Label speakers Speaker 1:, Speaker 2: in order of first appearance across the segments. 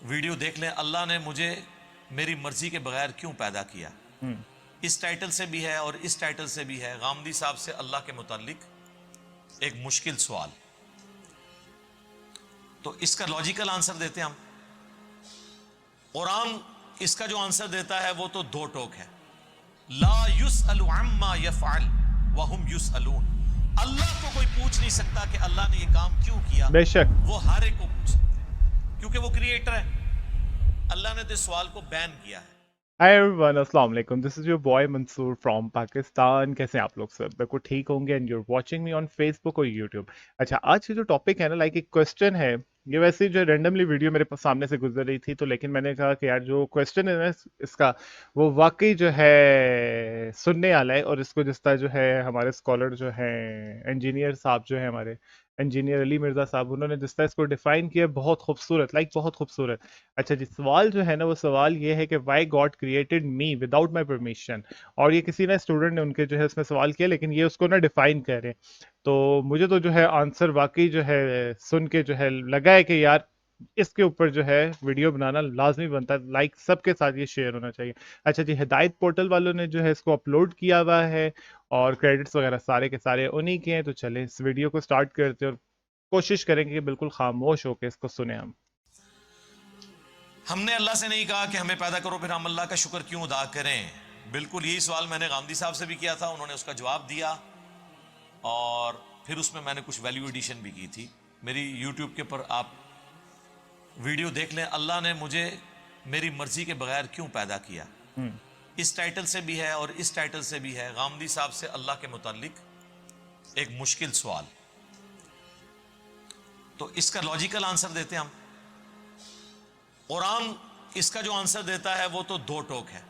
Speaker 1: Video دیکھ لیں، اللہ نے مجھے میری مرضی کے بغیر کیوں پیدا کیا۔ اس ٹائٹل سے بھی ہے اور اس ٹائٹل سے بھی ہے، غامدی صاحب سے اللہ کے متعلق ایک مشکل سوال۔ تو اس کا لاجیکل آنسر دیتے ہیں ہم۔ قرآن اس کا جو آنسر دیتا ہے وہ تو دو ٹوک ہے، لا یسأل عما یفعل وہم یسألون۔ اللہ کو کوئی پوچھ نہیں سکتا کہ اللہ نے یہ کام کیوں کیا،
Speaker 2: بے شک
Speaker 1: وہ ہر ایک کو پوچھ سکتے ہیں کیونکہ وہ کریٹر ہے۔ اللہ نے تو اس سوال کو بین کیا ہے۔
Speaker 2: ہائی ایوری ون، السلام علیکم، this is your boy Mansoor from Pakistan. کیسے ہیں آپ لوگ؟ سب بالکل ٹھیک ہوں گے، and you're watching me on Facebook اور یوٹیوب۔ اچھا، آج کی جو ٹاپک ہے نا، لائک ایک کوشچن ہے، یہ ویسے جو رینڈملی ویڈیو میرے سامنے سے گزر رہی تھی، تو لیکن میں نے کہا کہ یار جو کوشچن ہے نا اس کا، وہ واقعی جو ہے سننے والا ہے، اور اس کو جس طرح جو ہے ہمارے اسکالر جو ہیں، انجینئر صاحب جو ہیں ہمارے انجینئر علی مرزا صاحب، انہوں نے جس طرح اس کو ڈیفائن کیا، بہت خوبصورت، لائک بہت خوبصورت۔ اچھا جی، سوال جو ہے نا، وہ سوال یہ ہے کہ why God created me without my permission, اور یہ کسی نا اسٹوڈنٹ نے ان کے جو ہے اس میں سوال کیا، لیکن یہ اس کو نا ڈیفائن کر رہے ہیں۔ تو مجھے تو جو ہے آنسر واقعی جو ہے سن کے جو ہے لگا ہے کہ یار اس کے اوپر جو ہے ویڈیو بنانا لازمی بنتا ہے، لائک سب کے ساتھ یہ شیئر ہونا چاہیے۔ اچھا جی، ہدایت پورٹل والوں نے جو ہے اس کو اپلوڈ کیا ہوا ہے، اور کریڈٹس وغیرہ سارے کے سارے انہی کے ہیں۔ تو چلیں اس ویڈیو کو سٹارٹ کرتے ہیں، اور کوشش کریں گے کہ بالکل خاموش ہو کے اس کو سنیں ہم۔
Speaker 1: ہم نے اللہ سے نہیں کہا کہ ہمیں پیدا کرو، پھر ہم اللہ کا شکر کیوں ادا کریں۔ بالکل یہی سوال میں نے غامدی صاحب سے بھی کیا تھا، انہوں نے اس کا جواب دیا، اور پھر اس میں نے کچھ ویلیو ایڈیشن بھی کی تھی۔ میری یوٹیوب کے پر آپ ویڈیو دیکھ لیں، اللہ نے مجھے میری مرضی کے بغیر کیوں پیدا کیا۔ اس ٹائٹل سے بھی ہے اور اس ٹائٹل سے بھی ہے، غامدی صاحب سے اللہ کے متعلق ایک مشکل سوال۔ تو اس کا لاجیکل آنسر دیتے ہیں ہم۔ قرآن اس کا جو آنسر دیتا ہے وہ تو دو ٹوک ہے،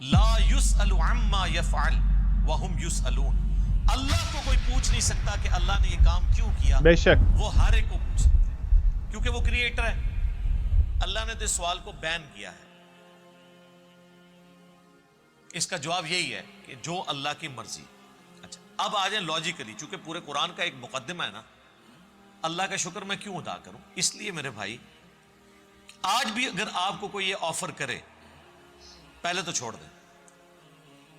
Speaker 1: لا یسأل عما یفعل وہم یسألون۔ اللہ کو کوئی پوچھ نہیں سکتا کہ اللہ نے یہ کام کیوں کیا،
Speaker 2: بے شک
Speaker 1: وہ ہر ایک کو پوچھ سکتے ہیں کیونکہ وہ کریٹر ہے۔ اللہ نے تو اس سوال کو بین کیا ہے۔ اس کا جواب یہی ہے کہ جو اللہ کی مرضی۔ اچھا، اب آ جائیں لاجیکلی، چونکہ پورے قرآن کا ایک مقدمہ ہے نا، اللہ کا شکر میں کیوں ادا کروں؟ اس لیے میرے بھائی، آج بھی اگر آپ کو کوئی یہ آفر کرے، پہلے تو چھوڑ دیں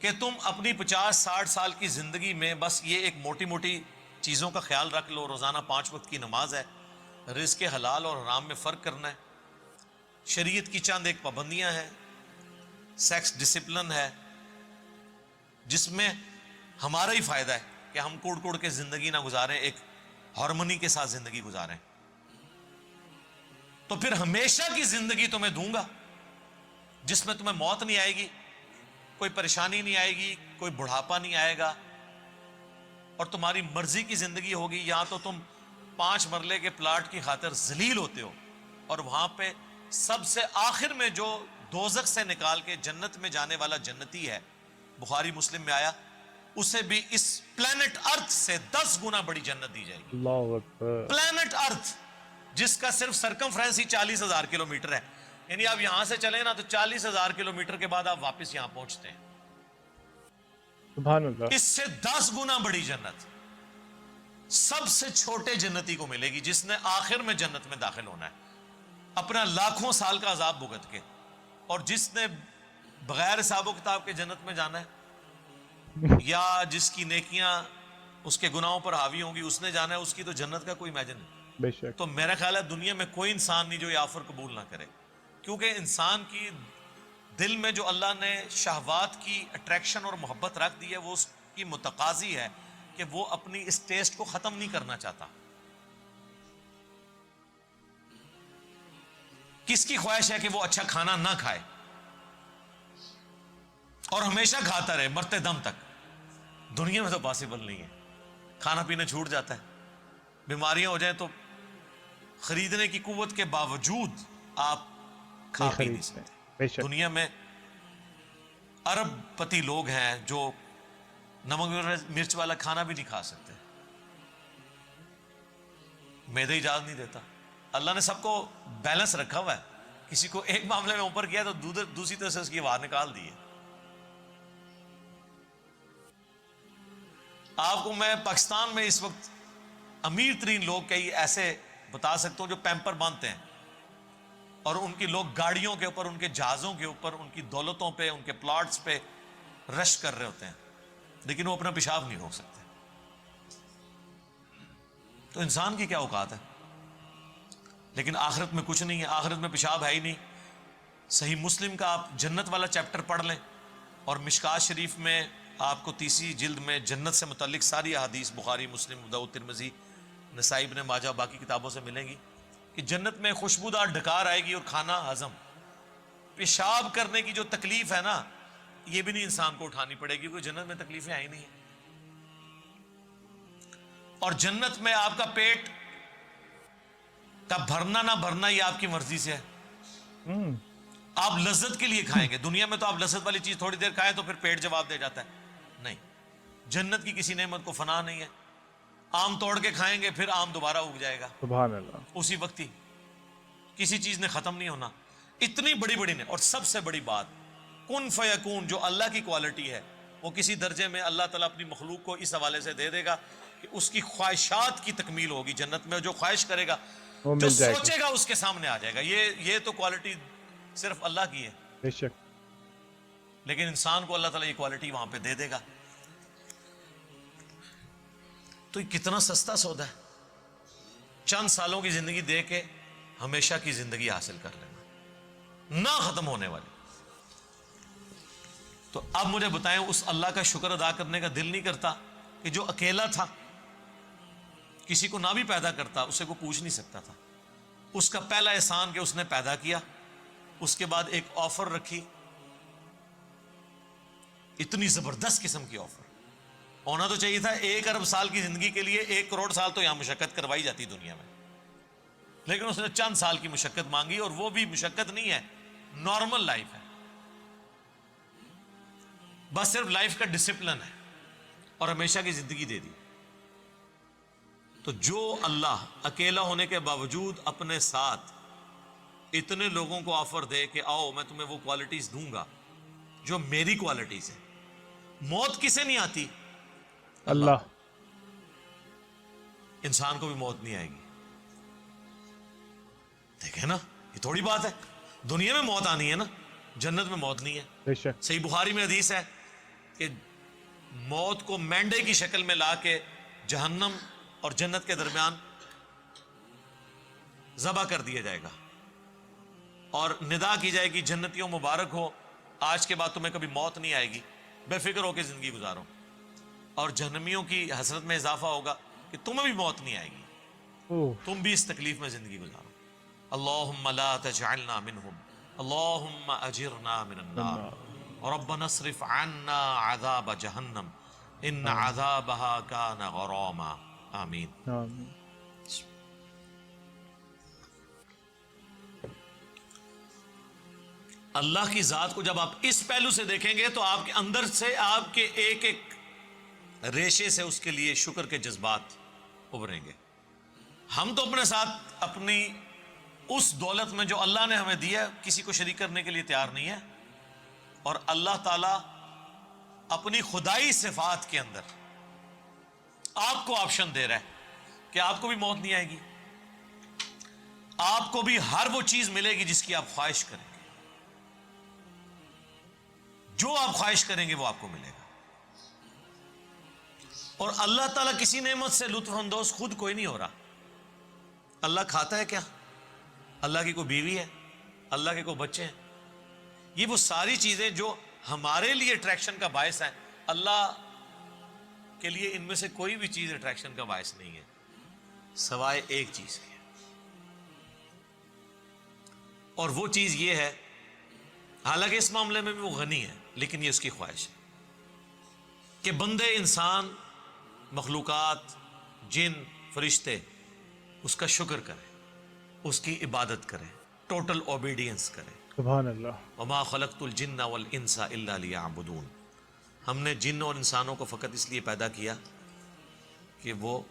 Speaker 1: کہ تم اپنی 50-60 سال کی زندگی میں بس یہ ایک موٹی موٹی چیزوں کا خیال رکھ لو، روزانہ 5 وقت کی نماز ہے، رزق حلال اور حرام میں فرق کرنا ہے، شریعت کی چند ایک پابندیاں ہیں، سیکس ڈسپلن ہے، جس میں ہمارا ہی فائدہ ہے کہ ہم کوڑ کوڑ کے زندگی نہ گزاریں، ایک ہارمونی کے ساتھ زندگی گزاریں، تو پھر ہمیشہ کی زندگی تمہیں دوں گا جس میں تمہیں موت نہیں آئے گی، کوئی پریشانی نہیں آئے گی، کوئی بڑھاپا نہیں آئے گا، اور تمہاری مرضی کی زندگی ہوگی۔ یا تو تم 5 مرلے کے پلاٹ کی خاطر ذلیل ہوتے ہو، اور وہاں پہ سب سے آخر میں جو دوزخ سے نکال کے جنت میں جانے والا جنتی ہے، بخاری مسلم میں آیا، اسے بھی اس پلانٹ ارتھ سے 10 گنا بڑی جنت دی جائے گی۔
Speaker 2: اللہ اکبر۔
Speaker 1: پلانٹ ارتھ جس کا صرف سرکمفرنس ہی 40,000 کلومیٹر ہے، یعنی آپ یہاں سے چلیں نا تو 40,000 کلومیٹر کے بعد آپ واپس یہاں پہنچتے ہیں۔
Speaker 2: سبحان اللہ۔
Speaker 1: اس سے 10 گنا بڑی جنت سب سے چھوٹے جنتی کو ملے گی، جس نے آخر میں جنت میں داخل ہونا ہے اپنا لاکھوں سال کا عذاب بھگت کے، اور جس نے بغیر حساب و کتاب کے جنت میں جانا ہے، یا جس کی نیکیاں اس کے گناہوں پر حاوی ہوں گی، اس نے جانا ہے، اس کی تو جنت کا کوئی امیجن نہیں۔
Speaker 2: بے شک
Speaker 1: تو میرا خیال ہے دنیا میں کوئی انسان نہیں جو یہ آفر قبول نہ کرے، کیونکہ انسان کی دل میں جو اللہ نے شہوات کی اٹریکشن اور محبت رکھ دی ہے، وہ اس کی متقاضی ہے کہ وہ اپنی اس ٹیسٹ کو ختم نہیں کرنا چاہتا۔ کس کی خواہش ہے کہ وہ اچھا کھانا نہ کھائے اور ہمیشہ کھاتا رہے مرتے دم تک؟ دنیا میں تو پاسبل نہیں ہے، کھانا پینا چھوٹ جاتا ہے، بیماریاں ہو جائیں تو خریدنے کی قوت کے باوجود آپ کھا
Speaker 2: نہیں
Speaker 1: پی نہیں
Speaker 2: خریدتے،
Speaker 1: سکتے۔
Speaker 2: بے شک۔
Speaker 1: دنیا میں ارب پتی لوگ ہیں جو نمک مرچ والا کھانا بھی نہیں کھا سکتے، معدہ اجازت نہیں دیتا۔ اللہ نے سب کو بیلنس رکھا ہوا ہے، کسی کو ایک معاملے میں اوپر کیا تو دوسری طرف سے اس کی آواز نکال دی ہے۔ آپ کو میں پاکستان میں اس وقت امیر ترین لوگ کئی ایسے بتا سکتا ہوں جو پیمپر باندھتے ہیں، اور ان کی لوگ گاڑیوں کے اوپر، ان کے جہازوں کے اوپر، ان کی دولتوں پہ، ان کے پلاٹس پہ رش کر رہے ہوتے ہیں، لیکن وہ اپنا پیشاب نہیں روک سکتے. تو انسان کی کیا اوقات ہے؟ لیکن آخرت میں کچھ نہیں ہے، آخرت میں پیشاب ہے ہی نہیں. صحیح مسلم کا آپ جنت والا چیپٹر پڑھ لیں، اور مشکات شریف میں آپ کو تیسری جلد میں جنت سے متعلق ساری احادیث بخاری، مسلم، ابو داؤد، ترمذی، نسائی، ابن ماجہ، باقی کتابوں سے ملیں گی کہ جنت میں خوشبودار ڈکار آئے گی اور کھانا ہضم. پیشاب کرنے کی جو تکلیف ہے نا، یہ بھی نہیں انسان کو اٹھانی پڑے گی، کیونکہ جنت میں تکلیفیں آئی نہیں ہیں. اور جنت میں آپ کا پیٹ کا بھرنا نہ بھرنا یہ آپ کی مرضی سے ہے.
Speaker 2: ہوں
Speaker 1: آپ لذت کے لیے کھائیں گے. دنیا میں تو آپ لذت والی چیز تھوڑی دیر کھائیں تو پھر پیٹ جواب دے جاتا ہے. نہیں، جنت کی کسی نعمت کو فنا نہیں ہے. آم توڑ کے کھائیں گے، پھر آم دوبارہ اگ جائے گا
Speaker 2: سبحان اللہ.
Speaker 1: اسی وقت ہی. کسی چیز نے ختم نہیں ہونا. اتنی بڑی بڑی نے. اور سب سے بڑی بات، کن فیکون، جو اللہ کی کوالٹی ہے، وہ کسی درجے میں اللہ تعالیٰ اپنی مخلوق کو اس حوالے سے دے دے گا کہ اس کی خواہشات کی تکمیل ہوگی جنت میں. جو خواہش کرے گا،
Speaker 2: وہ
Speaker 1: جو
Speaker 2: مل جائے گی.
Speaker 1: سوچے گا، اس کے سامنے آ جائے گا. یہ تو کوالٹی صرف اللہ کی ہے،
Speaker 2: بے شک.
Speaker 1: لیکن انسان کو اللہ تعالیٰ یہ کوالٹی وہاں پہ دے دے گا. تو یہ کتنا سستا سودا ہے، چند سالوں کی زندگی دے کے ہمیشہ کی زندگی حاصل کر لینا، نہ ختم ہونے والی. تو اب مجھے بتائیں، اس اللہ کا شکر ادا کرنے کا دل نہیں کرتا کہ جو اکیلا تھا، کسی کو نہ بھی پیدا کرتا، اسے کو پوچھ نہیں سکتا تھا. اس کا پہلا احسان کہ اس نے پیدا کیا، اس کے بعد ایک آفر رکھی، اتنی زبردست قسم کی آفر. ہونا تو چاہیے تھا 1 ارب سال کی زندگی کے لیے 1 کروڑ سال تو یہاں مشقت کروائی جاتی دنیا میں، لیکن اس نے چند سال کی مشقت مانگی، اور وہ بھی مشقت نہیں ہے، نارمل لائف ہے، بس صرف لائف کا ڈسپلن ہے، اور ہمیشہ کی زندگی دے دی. تو جو اللہ اکیلا ہونے کے باوجود اپنے ساتھ اتنے لوگوں کو آفر دے کہ آؤ میں تمہیں وہ کوالٹیز دوں گا جو میری کوالٹیز ہیں. موت کسے نہیں آتی؟ اللہ.
Speaker 2: اللہ.
Speaker 1: انسان کو بھی موت نہیں آئے گی. دیکھیں نا، یہ تھوڑی بات ہے. دنیا میں موت آنی ہے نا، جنت میں موت نہیں ہے.
Speaker 2: بے شک.
Speaker 1: صحیح بخاری میں حدیث ہے کہ موت کو مینڈے کی شکل میں لا کے جہنم اور جنت کے درمیان ذبح کر دیا جائے گا، اور ندا کی جائے گی، جنتیوں مبارک ہو، آج کے بعد تمہیں کبھی موت نہیں آئے گی، بے فکر ہو کے زندگی گزارو. اور جہنمیوں کی حسرت میں اضافہ ہوگا کہ تمہیں بھی موت نہیں آئے گی،
Speaker 2: اوہ.
Speaker 1: تم بھی اس تکلیف میں زندگی گزارو. اللہم لا تجعلنا منہم، اللہم اجرنا من النار،
Speaker 2: اللہ.
Speaker 1: ربنا اصرف عنا عذاب جہنم ان
Speaker 2: آمین.
Speaker 1: عذابها کان غراما. آمین.
Speaker 2: آمین.
Speaker 1: اللہ کی ذات کو جب آپ اس پہلو سے دیکھیں گے تو آپ کے اندر سے، آپ کے ایک ایک ریشے سے اس کے لیے شکر کے جذبات ابھریں گے. ہم تو اپنے ساتھ اپنی اس دولت میں جو اللہ نے ہمیں دیا کسی کو شریک کرنے کے لیے تیار نہیں ہے، اور اللہ تعالیٰ اپنی خدائی صفات کے اندر آپ کو آپشن دے رہا ہے کہ آپ کو بھی موت نہیں آئے گی، آپ کو بھی ہر وہ چیز ملے گی جس کی آپ خواہش کریں گے. جو آپ خواہش کریں گے وہ آپ کو ملے گا. اور اللہ تعالیٰ کسی نعمت سے لطف اندوز خود کوئی نہیں ہو رہا. اللہ کھاتا ہے کیا؟ اللہ کی کوئی بیوی ہے؟ اللہ کے کوئی بچے ہیں؟ یہ وہ ساری چیزیں جو ہمارے لیے اٹریکشن کا باعث ہے، اللہ کے لیے ان میں سے کوئی بھی چیز اٹریکشن کا باعث نہیں ہے سوائے ایک چیز کے. اور وہ چیز یہ ہے، حالانکہ اس معاملے میں بھی وہ غنی ہے، لیکن یہ اس کی خواہش ہے کہ بندے، انسان، مخلوقات، جن، فرشتے اس کا شکر کریں، اس کی عبادت کریں، ٹوٹل اوبیڈینس کریں.
Speaker 2: سبحان اللہ.
Speaker 1: وما خلقت الجن والانس الا لیعبدون. ہم نے جن اور انسانوں کو فقط اس لیے پیدا کیا کہ وہ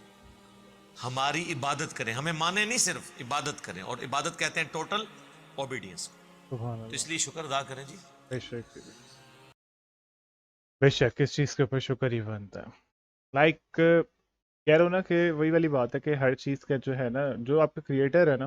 Speaker 1: ہماری عبادت کریں، ہمیں مانے نہیں، صرف عبادت کریں. اور عبادت کہتے ہیں ٹوٹل اوبیڈینس.
Speaker 2: سبحان
Speaker 1: تو
Speaker 2: اللہ.
Speaker 1: اس لیے شکر ادا کریں جی.
Speaker 2: بے شک. بے شک اس چیز کے اوپر شکر ہی بنتا ہے. لائک کہہ رہا ہوں نا کہ وہی والی بات ہے کہ ہر چیز کا جو ہے نا، جو آپ کا کریٹر ہے نا،